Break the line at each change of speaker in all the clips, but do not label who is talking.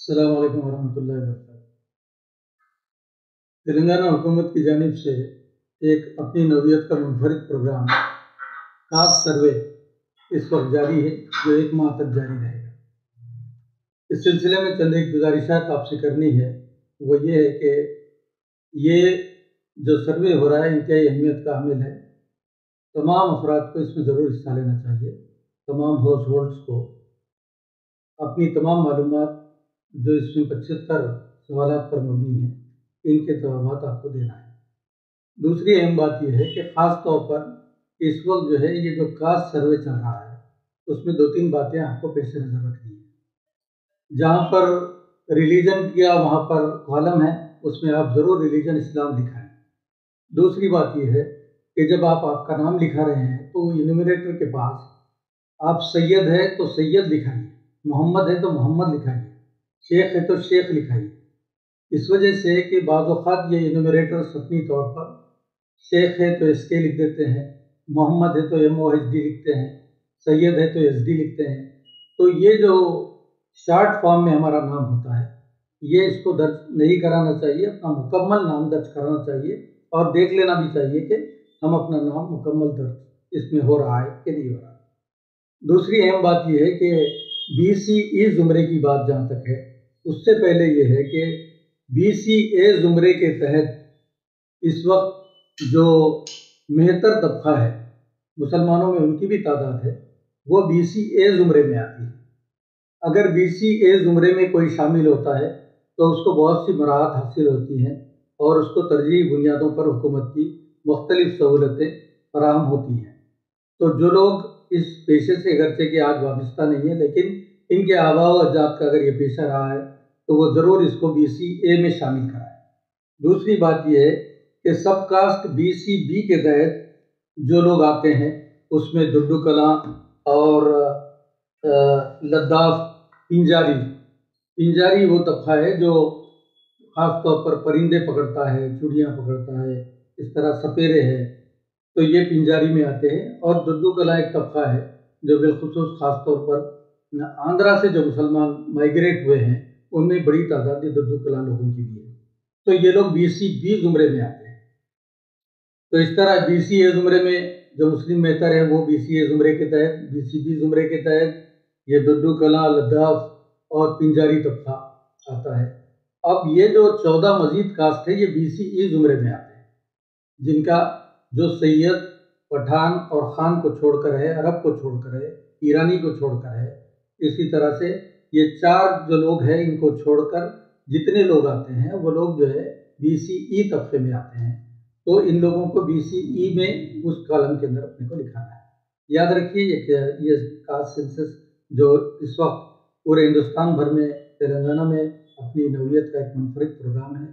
السلام علیکم ورحمۃ اللہ وبرکاتہ۔ تلنگانہ حکومت کی جانب سے ایک اپنی نوعیت کا منفرد پروگرام کاسٹ سروے اس وقت جاری ہے، جو 1 ماہ تک جاری رہے گا۔ اس سلسلے میں چند ایک گزارشات آپ سے کرنی ہے، وہ یہ ہے کہ یہ جو سروے ہو رہا ہے انتہائی اہمیت کا حامل ہے۔ تمام افراد کو اس میں ضرور حصہ لینا چاہیے۔ تمام ہاؤس ہولڈس کو اپنی تمام معلومات جو اس میں 75 سوالات پر مبنی ہیں، ان کے جوابات آپ کو دینا ہے۔ دوسری اہم بات یہ ہے کہ خاص طور پر اس وقت جو ہے یہ جو کاسٹ سروے چل رہا ہے، اس میں 2-3 باتیں آپ کو پیش نظر رکھنی ہیں۔ جہاں پر ریلیجن کیا وہاں پر کالم ہے، اس میں آپ ضرور ریلیجن اسلام لکھائیں۔ دوسری بات یہ ہے کہ جب آپ کا نام لکھا رہے ہیں تو انومریٹر کے پاس آپ سید ہے تو سید لکھائیے، محمد ہے تو محمد لکھائیے، شیخ ہے تو شیخ لکھائیے۔ اس وجہ سے کہ بعض اوقات یہ انومریٹرز اپنی طور پر شیخ ہے تو SK لکھ دیتے ہیں، محمد ہے تو MOHD لکھتے ہیں، سید ہے تو SD لکھتے ہیں۔ تو یہ جو شارٹ فارم میں ہمارا نام ہوتا ہے، یہ اس کو درج نہیں کرانا چاہیے، اپنا مکمل نام درج کرانا چاہیے اور دیکھ لینا بھی چاہیے کہ ہم اپنا نام مکمل درج اس میں ہو رہا ہے کہ نہیں ہو رہا ہے۔ دوسری اہم بات یہ ہے کہ BCE زمرے کی بات جہاں تک ہے، اس سے پہلے یہ ہے کہ BCA زمرے کے تحت اس وقت جو مہتر طبقہ ہے، مسلمانوں میں ان کی بھی تعداد ہے، وہ BCA زمرے میں آتی ہے۔ اگر BCA زمرے میں کوئی شامل ہوتا ہے تو اس کو بہت سی مراحت حاصل ہوتی ہیں اور اس کو ترجیحی بنیادوں پر حکومت کی مختلف سہولتیں فراہم ہوتی ہیں۔ تو جو لوگ اس پیشے سے اگرچہ کہ آج وابستہ نہیں ہیں، لیکن ان کے آباء و اجداد کا اگر یہ پیشہ رہا ہے تو وہ ضرور اس کو BCA میں شامل کرائیں۔ دوسری بات یہ ہے کہ سب کاسٹ BCB کے تحت جو لوگ آتے ہیں، اس میں ڈڈو کلاں اور لداف پنجاری وہ طبقہ ہے جو خاص طور پر پرندے پکڑتا ہے، چڑیاں پکڑتا ہے، اس طرح سپیرے ہے، تو یہ پنجاری میں آتے ہیں۔ اور ڈڈو کلاں ایک طبقہ ہے جو بالخصوص خاص طور پر آندھرا سے جو مسلمان مائیگریٹ ہوئے ہیں، ان میں بڑی تعداد ڈڈو کلاں لوگوں کی بھی ہے، تو یہ لوگ BCB زمرے میں آتے ہیں۔ تو اس طرح BCA زمرے میں جو مسلم مہتر ہے وہ BCA زمرے کے تحت، BCB زمرے کے تحت یہ ڈڈو کلاں، لداف اور پنجاری طبقہ آتا ہے۔ اب یہ جو 14 مزید کاسٹ ہے یہ BCE زمرے میں آتے ہیں، جن کا جو سید، پٹھان اور خان کو چھوڑ کر ہے، عرب کو چھوڑ کر ہے، ایرانی کو چھوڑ کر ہے۔ اسی طرح سے یہ 4 جو لوگ ہیں ان کو چھوڑ کر جتنے لوگ آتے ہیں وہ لوگ جو ہے BCE طبقے میں آتے ہیں۔ تو ان لوگوں کو BCE میں اس کالم کے اندر اپنے کو لکھانا ہے۔ یاد رکھیے یہ کاسٹ سینسس جو اس وقت پورے ہندوستان بھر میں تلنگانہ میں اپنی نوعیت کا ایک منفرد پروگرام ہے،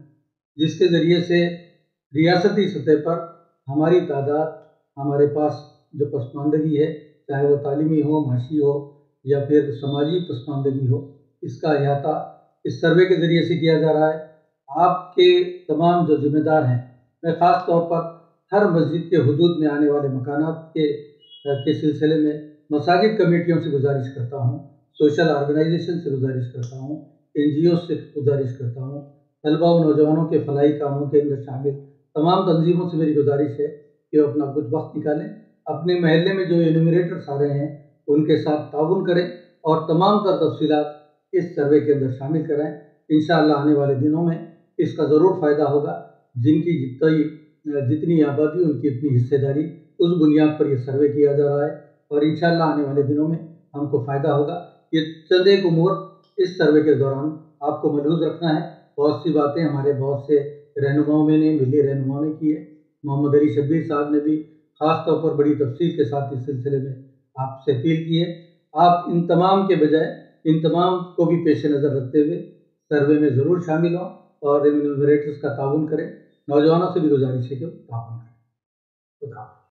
جس کے ذریعے سے ریاستی سطح پر ہماری تعداد، ہمارے پاس جو پسماندگی ہے، چاہے وہ تعلیمی ہو، معاشی ہو یا پھر سماجی پسماندگی ہو، اس کا احاطہ اس سروے کے ذریعے سے کیا جا رہا ہے۔ آپ کے تمام جو ذمہ دار ہیں، میں خاص طور پر ہر مسجد کے حدود میں آنے والے مکانات کے سلسلے میں مساجد کمیٹیوں سے گزارش کرتا ہوں، سوشل آرگنائزیشن سے گزارش کرتا ہوں، NGO سے گزارش کرتا ہوں، طلبہ و نوجوانوں کے فلاحی کاموں کے اندر شامل تمام تنظیموں سے میری گزارش ہے کہ وہ اپنا کچھ وقت نکالیں، اپنے محلے میں جو انومریٹرز آ رہے ہیں ان کے ساتھ تعاون کریں اور تمام تر تفصیلات اس سروے کے اندر شامل کریں۔ انشاءاللہ آنے والے دنوں میں اس کا ضرور فائدہ ہوگا۔ جن کی جتنی آبادی ان کی اتنی حصہ داری، اس بنیاد پر یہ سروے کیا جا رہا ہے اور انشاءاللہ آنے والے دنوں میں ہم کو فائدہ ہوگا۔ یہ چند ایک امور اس سروے کے دوران آپ کو ملحوظ رکھنا ہے۔ بہت سی باتیں ہمارے بہت سے رہنماؤں میں نے، ملی رہنماؤں نے کی ہے۔ محمد علی شبیر صاحب نے بھی خاص طور پر بڑی تفصیل کے ساتھ اس سلسلے میں آپ سے اپیل کی ہے۔ آپ ان تمام کے بجائے ان تمام کو بھی پیش نظر رکھتے ہوئے سروے میں ضرور شامل ہوں اور انومریٹرز کا تعاون کریں۔ نوجوانوں سے بھی گزارش ہے کہ تعاون کریں۔ خدا حافظ۔